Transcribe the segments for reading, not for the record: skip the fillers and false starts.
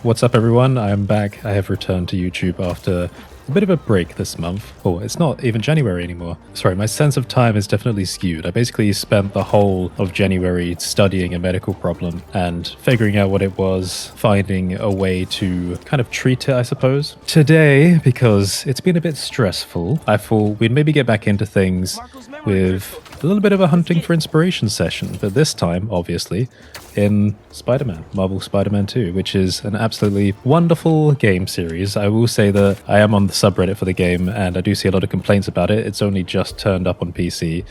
What's up everyone, I am back. I have returned to YouTube after a bit of a break this month. Oh, it's not even January anymore. Sorry, my sense of time is definitely skewed. I basically spent the whole of January studying a medical problem and figuring out what it was, finding a way to kind of treat it, I suppose. Today, because it's been a bit stressful, I thought we'd maybe get back into things with a little bit of a hunting for inspiration session, but this time, obviously, in Spider-Man, Marvel Spider-Man 2, which is an absolutely wonderful game series. I will say that I am on the subreddit for the game, and I do see a lot of complaints about it. It's only just turned up on PC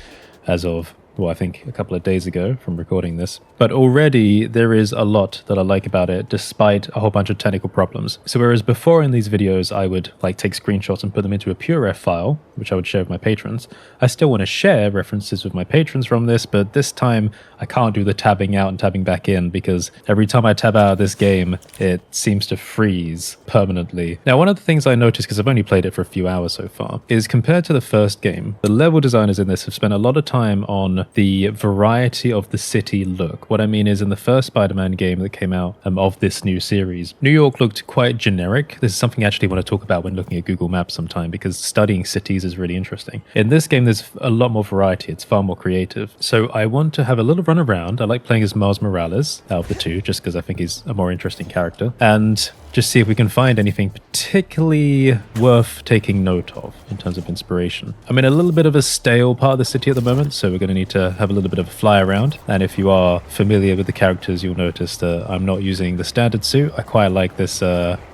as of, well, I think a couple of days ago from recording this. But already there is a lot that I like about it, despite a whole bunch of technical problems. So whereas before in these videos, I would like take screenshots and put them into a PureRef file, which I would share with my patrons, I still want to share references with my patrons from this, but this time I can't do the tabbing out and tabbing back in because every time I tab out of this game, it seems to freeze permanently. Now, one of the things I noticed, because I've only played it for a few hours so far, is compared to the first game, the level designers in this have spent a lot of time on the variety of the city look. What I mean is, in the first Spider-Man game that came out of this new series, New York looked quite generic. This is something I actually want to talk about when looking at Google Maps sometime, because studying cities is really interesting. In this game, there's a lot more variety. It's far more creative. So I want to have a little run around. I like playing as Miles Morales out of the two, just because I think he's a more interesting character, and just see if we can find anything particularly worth taking note of in terms of inspiration. I'm in a little bit of a stale part of the city at the moment, so we're going to need to have a little bit of a fly around. And if you are familiar with the characters, you'll notice that I'm not using the standard suit. I quite like this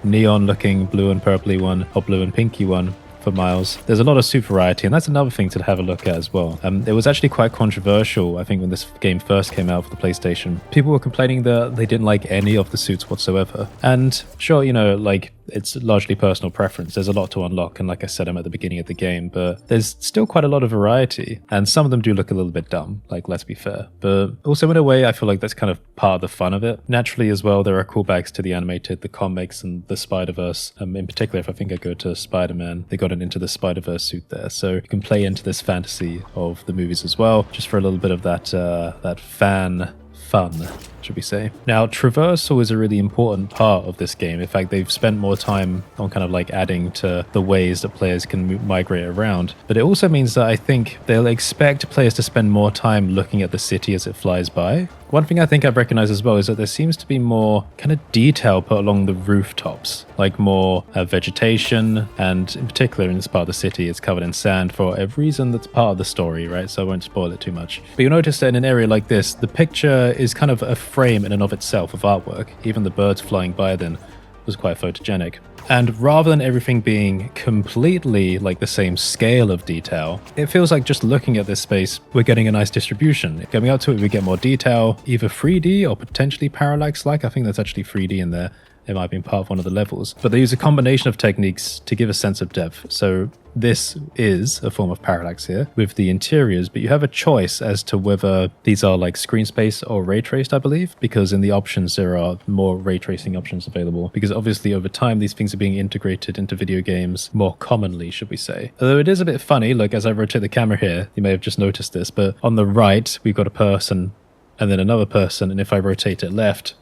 neon looking blue and purpley one, or blue and pinky one for Miles. There's a lot of suit variety, and that's another thing to have a look at as well. It was actually quite controversial, I think, when this game first came out for the PlayStation. People were complaining that they didn't like any of the suits whatsoever. And sure, you know, like, it's largely personal preference. There's a lot to unlock, and like I said, I'm at the beginning of the game, but there's still quite a lot of variety, and some of them do look a little bit dumb, like, let's be fair. But also, in a way, I feel like that's kind of part of the fun of it. Naturally, as well, there are callbacks to the animated, the comics, and the Spider-Verse. In particular, if I think I go to Spider-Man, they got an Into the Spider-Verse suit there, so you can play into this fantasy of the movies as well, just for a little bit of that fan fun, should we say. Now, traversal is a really important part of this game. In fact, they've spent more time on kind of like adding to the ways that players can migrate around. But it also means that I think they'll expect players to spend more time looking at the city as it flies by. One thing I think I've recognized as well is that there seems to be more kind of detail put along the rooftops, like more vegetation, and in particular in this part of the city, it's covered in sand for a reason that's part of the story, right? So I won't spoil it too much. But you'll notice that in an area like this, the picture is kind of a frame in and of itself of artwork. Even the birds flying by then was quite photogenic. And rather than everything being completely like the same scale of detail, it feels like just looking at this space, we're getting a nice distribution. Coming up to it, we get more detail, either 3D or potentially parallax-like. I think that's actually 3D in there. It might have been part of one of the levels. But they use a combination of techniques to give a sense of depth. So this is a form of parallax here with the interiors, but you have a choice as to whether these are like screen space or ray traced, I believe, because in the options there are more ray tracing options available, because obviously over time these things are being integrated into video games more commonly, should we say. Although it is a bit funny, like as I rotate the camera here, you may have just noticed this, but on the right we've got a person and then another person, and if I rotate it left,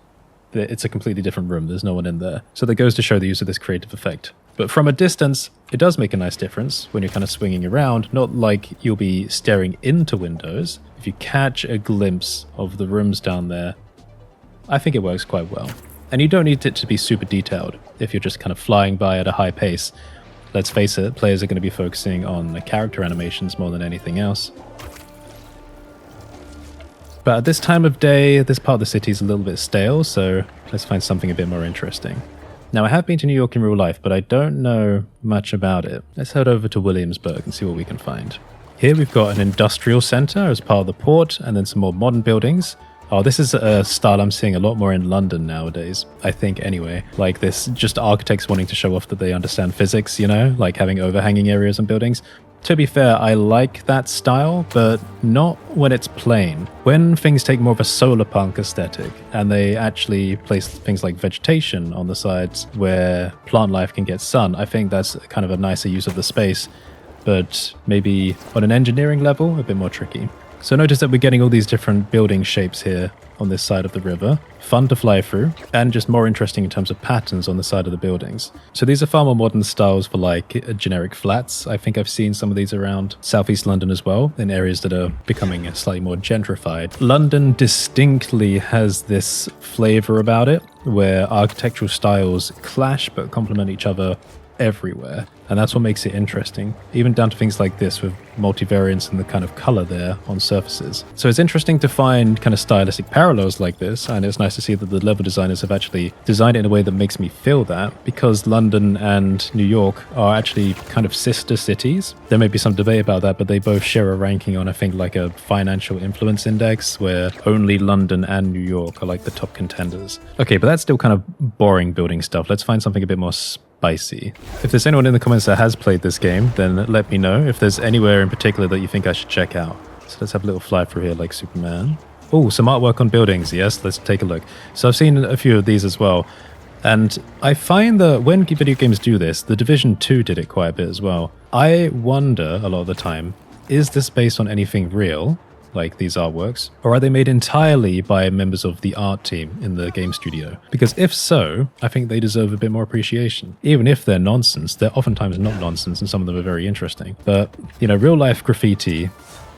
it's a completely different room. There's no one in there. So that goes to show the use of this creative effect. But from a distance, it does make a nice difference when you're kind of swinging around, not like you'll be staring into windows. If you catch a glimpse of the rooms down there, I think it works quite well. And you don't need it to be super detailed if you're just kind of flying by at a high pace. Let's face it, players are going to be focusing on the character animations more than anything else. But at this time of day, this part of the city is a little bit stale, so let's find something a bit more interesting. Now, I have been to New York in real life, but I don't know much about it. Let's head over to Williamsburg and see what we can find. Here we've got an industrial center as part of the port, and then some more modern buildings. Oh, this is a style I'm seeing a lot more in London nowadays, I think anyway. Like this, just architects wanting to show off that they understand physics, you know, like having overhanging areas and buildings. To be fair, I like that style, but not when it's plain. When things take more of a solar punk aesthetic and they actually place things like vegetation on the sides where plant life can get sun, I think that's kind of a nicer use of the space, but maybe on an engineering level, a bit more tricky. So notice that we're getting all these different building shapes here on this side of the river, fun to fly through, and just more interesting in terms of patterns on the side of the buildings. So these are far more modern styles for like generic flats. I think I've seen some of these around Southeast London as well, in areas that are becoming slightly more gentrified. London distinctly has this flavor about it, where architectural styles clash but complement each other everywhere, and that's what makes it interesting, even down to things like this with multivariance and the kind of color there on surfaces. So it's interesting to find kind of stylistic parallels like this, and it's nice to see that the level designers have actually designed it in a way that makes me feel that, because London and New York are actually kind of sister cities. There may be some debate about that, but they both share a ranking on, I think, like a financial influence index, where only London and New York are like the top contenders. Okay, but that's still kind of boring building stuff. Let's find something a bit more spicy. If there's anyone in the comments that has played this game, then let me know if there's anywhere in particular that you think I should check out. So let's have a little fly through here like Superman. Oh, some artwork on buildings. Yes, let's take a look. So I've seen a few of these as well. And I find that when video games do this, The Division 2 did it quite a bit as well. I wonder a lot of the time, is this based on anything real, like these artworks, or are they made entirely by members of the art team in the game studio? Because if so, I think they deserve a bit more appreciation. Even if they're nonsense, they're oftentimes not nonsense, and some of them are very interesting. But, you know, real life graffiti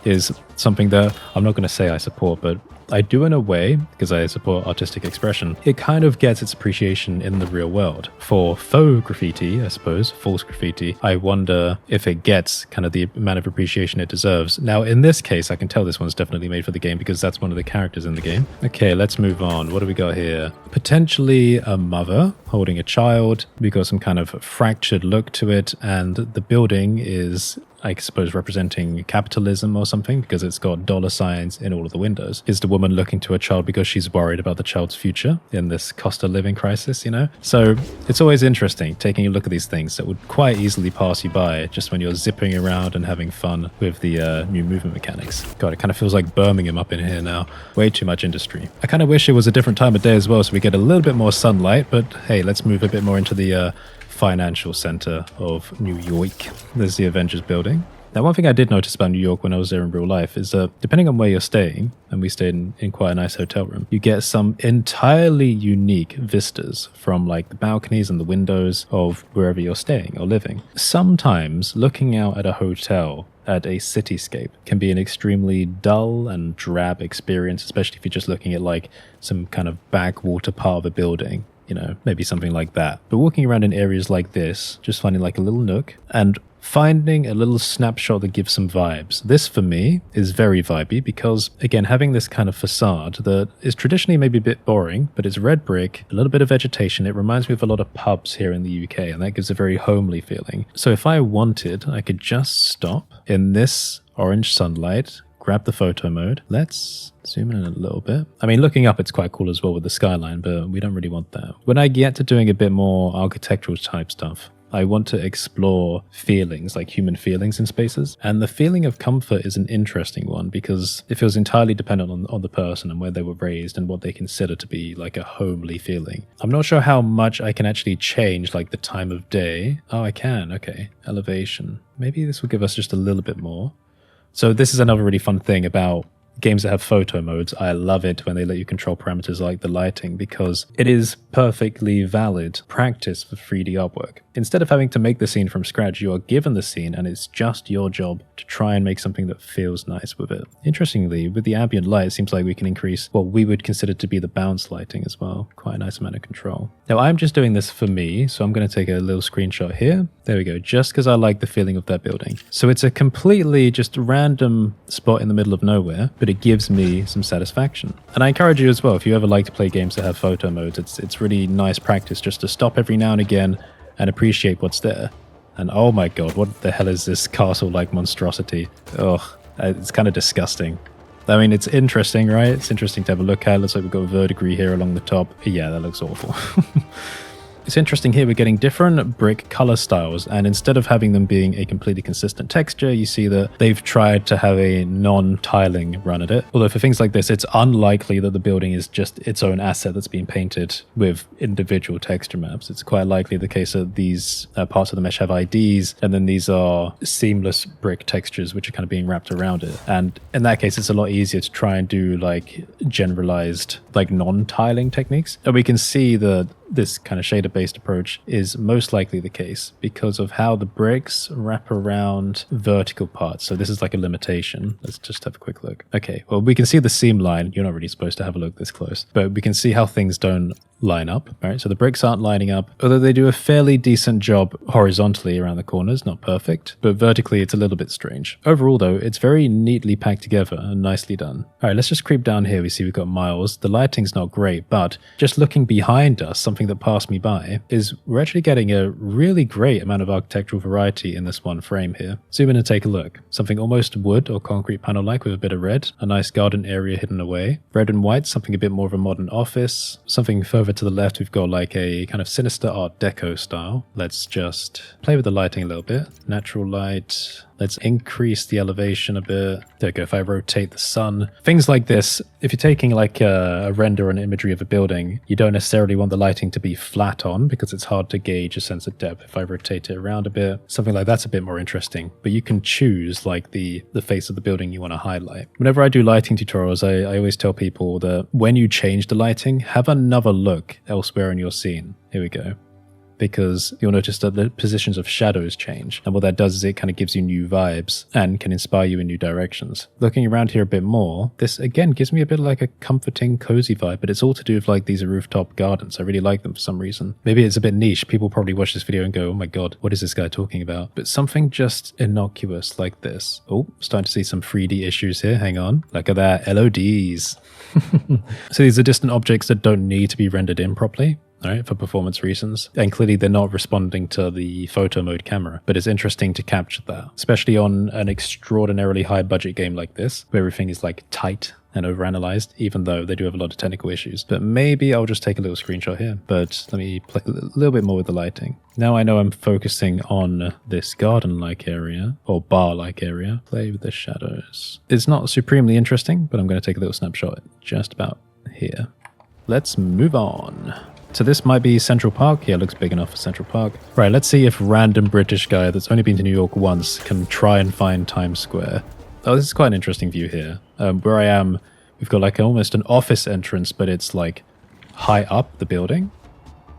is something that I'm not going to say I support, but I do in a way, because I support artistic expression. It kind of gets its appreciation in the real world. For faux graffiti, I suppose, false graffiti, I wonder if it gets kind of the amount of appreciation it deserves. Now, in this case, I can tell this one's definitely made for the game because that's one of the characters in the game. Okay, let's move on. What do we got here? Potentially a mother holding a child. We got some kind of fractured look to it, and the building is, I suppose, representing capitalism or something, because it's got dollar signs in all of the windows. Is the woman looking to her child because she's worried about the child's future in this cost of living crisis, you know? So it's always interesting taking a look at these things that would quite easily pass you by just when you're zipping around and having fun with the new movement mechanics. God, it kind of feels like Birmingham up in here now. Way too much industry. I kind of wish it was a different time of day as well, so we get a little bit more sunlight, but hey, let's move a bit more into the financial center of New York. There's the Avengers building. Now, one thing I did notice about New York when I was there in real life is that depending on where you're staying, and we stayed in quite a nice hotel room, you get some entirely unique vistas from like the balconies and the windows of wherever you're staying or living. Sometimes looking out at a hotel at a cityscape can be an extremely dull and drab experience, especially if you're just looking at like some kind of backwater part of a building. You know, maybe something like that. But walking around in areas like this, just finding like a little nook and finding a little snapshot that gives some vibes. This, for me, is very vibey because, again, having this kind of facade that is traditionally maybe a bit boring, but it's red brick, a little bit of vegetation. It reminds me of a lot of pubs here in the UK, and that gives a very homely feeling. So if I wanted, I could just stop in this orange sunlight, grab the photo mode. Let's zoom in a little bit. I mean, looking up, it's quite cool as well with the skyline, but we don't really want that. When I get to doing a bit more architectural type stuff, I want to explore feelings, like human feelings in spaces. And the feeling of comfort is an interesting one because it feels entirely dependent on the person and where they were raised and what they consider to be like a homely feeling. I'm not sure how much I can actually change like the time of day. Oh, I can. Okay. Elevation. Maybe this will give us just a little bit more. So this is another really fun thing about games that have photo modes. I love it when they let you control parameters like the lighting because it is perfectly valid practice for 3D artwork. Instead of having to make the scene from scratch, you are given the scene and it's just your job to try and make something that feels nice with it. Interestingly, with the ambient light, it seems like we can increase what we would consider to be the bounce lighting as well. Quite a nice amount of control. Now, I'm just doing this for me, so I'm going to take a little screenshot here. There we go, just because I like the feeling of that building. So it's a completely just random spot in the middle of nowhere, but it gives me some satisfaction. And I encourage you as well, if you ever like to play games that have photo modes, it's really nice practice just to stop every now and again and appreciate what's there. And oh my god, what the hell is this castle-like monstrosity? Ugh, it's kind of disgusting. I mean, it's interesting, right? It's interesting to have a look at. Looks like we've got verdigris here along the top. Yeah, that looks awful. It's interesting here, we're getting different brick color styles, and instead of having them being a completely consistent texture, you see that they've tried to have a non-tiling run at it. Although for things like this, it's unlikely that the building is just its own asset that's being painted with individual texture maps. It's quite likely the case that these parts of the mesh have IDs, and then these are seamless brick textures which are kind of being wrapped around it. And in that case, it's a lot easier to try and do like generalized, like non-tiling techniques. And we can see that this kind of shader-based approach is most likely the case because of how the bricks wrap around vertical parts. So this is like a limitation. Let's just have a quick look. Okay, well, we can see the seam line. You're not really supposed to have a look this close, but we can see how things don't line up, right? So the bricks aren't lining up, although they do a fairly decent job horizontally around the corners, not perfect, but vertically it's a little bit strange. Overall though, it's very neatly packed together and nicely done. All right, let's just creep down here. We see we've got Miles. The lighting's not great, but just looking behind us, something that passed me by, is we're actually getting a really great amount of architectural variety in this one frame here. Zoom in and take a look. Something almost wood or concrete panel-like with a bit of red, a nice garden area hidden away. Red and white, something a bit more of a modern office. Something further to the left, we've got like a kind of sinister Art Deco style. Let's just play with the lighting a little bit. Natural light. Let's increase the elevation a bit. There we go. If I rotate the sun, things like this, if you're taking like a render and imagery of a building, you don't necessarily want the lighting to be flat on because it's hard to gauge a sense of depth. If I rotate it around a bit, something like that's a bit more interesting, but you can choose like the face of the building you want to highlight. Whenever I do lighting tutorials, I always tell people that when you change the lighting, have another look elsewhere in your scene. Here we go. Because you'll notice that the positions of shadows change. And what that does is it kind of gives you new vibes and can inspire you in new directions. Looking around here a bit more, this again gives me a bit of like a comforting, cozy vibe, but it's all to do with like these rooftop gardens. I really like them for some reason. Maybe it's a bit niche. People probably watch this video and go, oh my God, what is this guy talking about? But something just innocuous like this. Oh, starting to see some 3D issues here. Hang on. Look at that. LODs. So these are distant objects that don't need to be rendered in properly. Right, for performance reasons. And clearly they're not responding to the photo mode camera, but it's interesting to capture that, especially on an extraordinarily high budget game like this, where everything is like tight and overanalyzed, even though they do have a lot of technical issues. But maybe I'll just take a little screenshot here, but let me play a little bit more with the lighting. Now I know I'm focusing on this garden-like area, or bar-like area. Play with the shadows. It's not supremely interesting, but I'm going to take a little snapshot just about here. Let's move on. So this might be Central Park. Yeah, it looks big enough for Central Park. Right, let's see if random British guy that's only been to New York once can try and find Times Square. Oh, this is quite an interesting view here. Where I am, we've got like almost an office entrance, but it's like high up the building,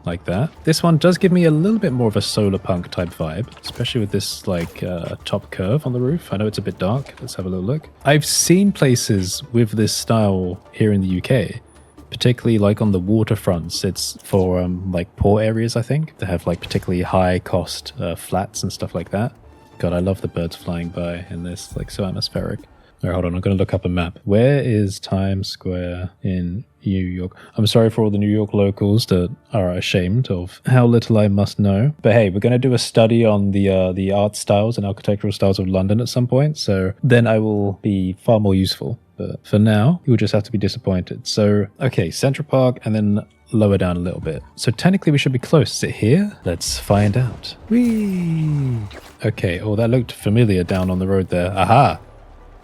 like that. This one does give me a little bit more of a solar punk type vibe, especially with this like top curve on the roof. I know it's a bit dark. Let's have a little look. I've seen places with this style here in the UK. Particularly like on the waterfronts. It's for like poor areas, I think. They have like particularly high cost flats and stuff like that. God, I love the birds flying by in this, like so atmospheric. All right, hold on, I'm going to look up a map. Where is Times Square in New York? I'm sorry for all the New York locals that are ashamed of how little I must know. But hey, we're going to do a study on the art styles and architectural styles of London at some point. So then I will be far more useful. But for now, you'll just have to be disappointed. So, okay, Central Park and then lower down a little bit. So technically we should be close. Is it here? Let's find out. Whee! Okay, oh, that looked familiar down on the road there. Aha!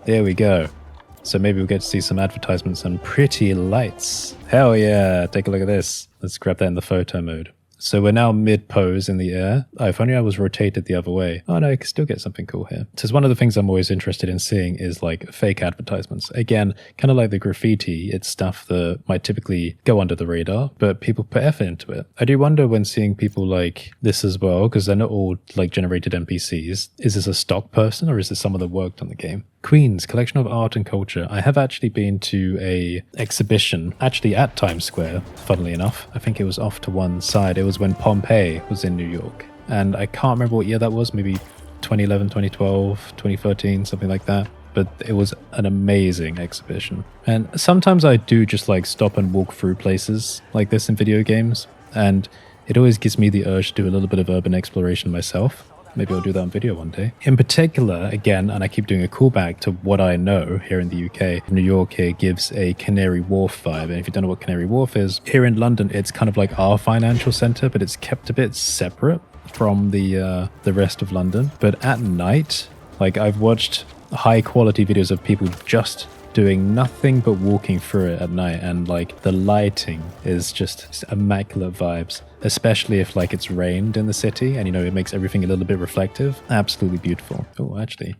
There we go. So maybe we'll get to see some advertisements and pretty lights. Hell yeah, take a look at this. Let's grab that in the photo mode. So we're now mid-pose in the air. Oh, if only I was rotated the other way. Oh no, I can still get something cool here. So one of the things I'm always interested in seeing is like fake advertisements. Again, kind of like the graffiti, it's stuff that might typically go under the radar, but people put effort into it. I do wonder when seeing people like this as well, because they're not all like generated NPCs. Is this a stock person or is this someone that worked on the game? Queens, collection of art and culture. I have actually been to a exhibition, actually at Times Square, funnily enough. I think it was off to one side. It was when Pompeii was in New York. And I can't remember what year that was, maybe 2011, 2012, 2013, something like that. But it was an amazing exhibition. And sometimes I do just like stop and walk through places like this in video games. And it always gives me the urge to do a little bit of urban exploration myself. Maybe I'll do that on video one day. In particular, again, and I keep doing a callback to what I know here in the UK, New York here gives a Canary Wharf vibe. And if you don't know what Canary Wharf is, here in London, it's kind of like our financial centre, but it's kept a bit separate from the rest of London. But at night, like I've watched high quality videos of people just doing nothing but walking through it at night, and like the lighting is just immaculate vibes, especially if like it's rained in the city and, you know, it makes everything a little bit reflective. Absolutely beautiful. Oh, actually,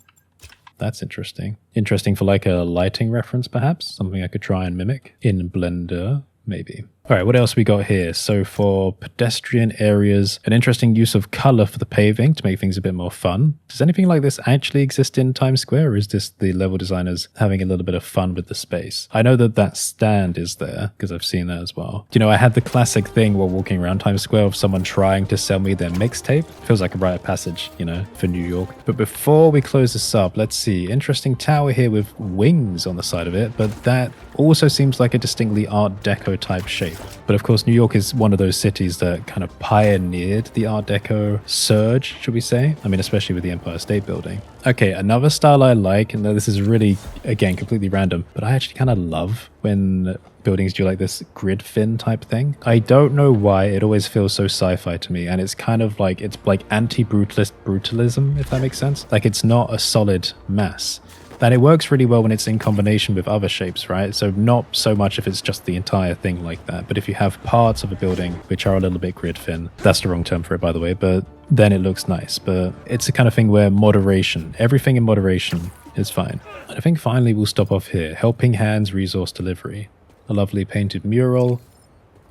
that's interesting. Interesting for like a lighting reference, perhaps. Something I could try and mimic in Blender, maybe. All right, what else we got here? So for pedestrian areas, an interesting use of color for the paving to make things a bit more fun. Does anything like this actually exist in Times Square, or is this the level designers having a little bit of fun with the space? I know that that stand is there because I've seen that as well. You know, I had the classic thing while walking around Times Square of someone trying to sell me their mixtape. Feels like a rite of passage, you know, for New York. But before we close this up, let's see. Interesting tower here with wings on the side of it, but that also seems like a distinctly Art Deco type shape. But of course, New York is one of those cities that kind of pioneered the Art Deco surge, should we say? I mean, especially with the Empire State Building. Okay, another style I like, and this is really, again, completely random, but I actually kind of love when buildings do like this grid fin type thing. I don't know why, it always feels so sci-fi to me, and it's kind of like, it's like anti-brutalist brutalism, if that makes sense. Like, it's not a solid mass. And it works really well when it's in combination with other shapes, right? So not so much if it's just the entire thing like that, but if you have parts of a building which are a little bit grid thin, that's the wrong term for it, by the way, but then it looks nice. But it's the kind of thing where moderation, everything in moderation is fine. And I think finally we'll stop off here. Helping Hands Resource Delivery. A lovely painted mural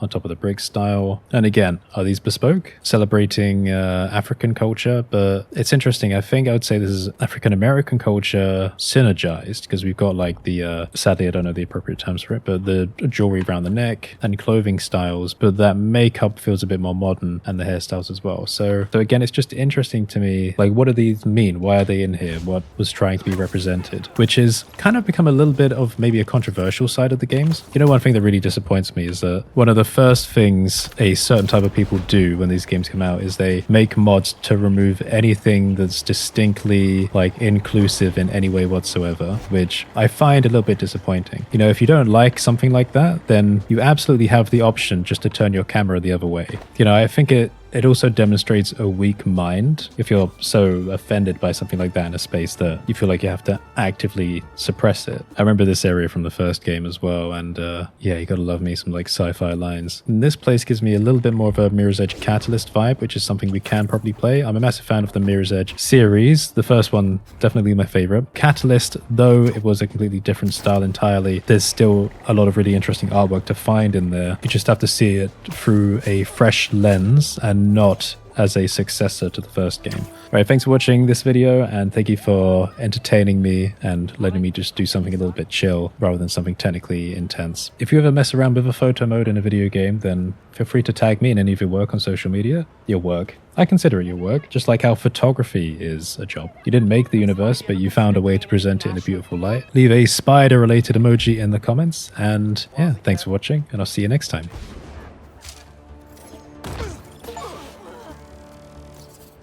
on top of the brick style. And again, are these bespoke? Celebrating African culture, but it's interesting. I think I would say this is African-American culture synergized, because we've got like the, sadly I don't know the appropriate terms for it, but the jewelry around the neck and clothing styles, but that makeup feels a bit more modern, and the hairstyles as well. So again, it's just interesting to me, like what do these mean? Why are they in here? What was trying to be represented? Which is kind of become a little bit of maybe a controversial side of the games. You know, one thing that really disappoints me is that one of the first things a certain type of people do when these games come out is they make mods to remove anything that's distinctly like inclusive in any way whatsoever, which I find a little bit disappointing. You know, if you don't like something like that, then you absolutely have the option just to turn your camera the other way. You know, I think it also demonstrates a weak mind if you're so offended by something like that in a space that you feel like you have to actively suppress it. I remember this area from the first game as well, and yeah, you gotta love me some like sci-fi lines. And this place gives me a little bit more of a Mirror's Edge Catalyst vibe, which is something we can probably play. I'm a massive fan of the Mirror's Edge series. The first one, definitely my favorite. Catalyst, though it was a completely different style entirely, there's still a lot of really interesting artwork to find in there. You just have to see it through a fresh lens and not as a successor to the first game. All right, thanks for watching this video, and thank you for entertaining me and letting me just do something a little bit chill rather than something technically intense. If you ever mess around with a photo mode in a video game, then feel free to tag me in any of your work on social media. Your work. I consider it your work, just like how photography is a job. You didn't make the universe, but you found a way to present it in a beautiful light. Leave a spider-related emoji in the comments, and yeah, thanks for watching, and I'll see you next time.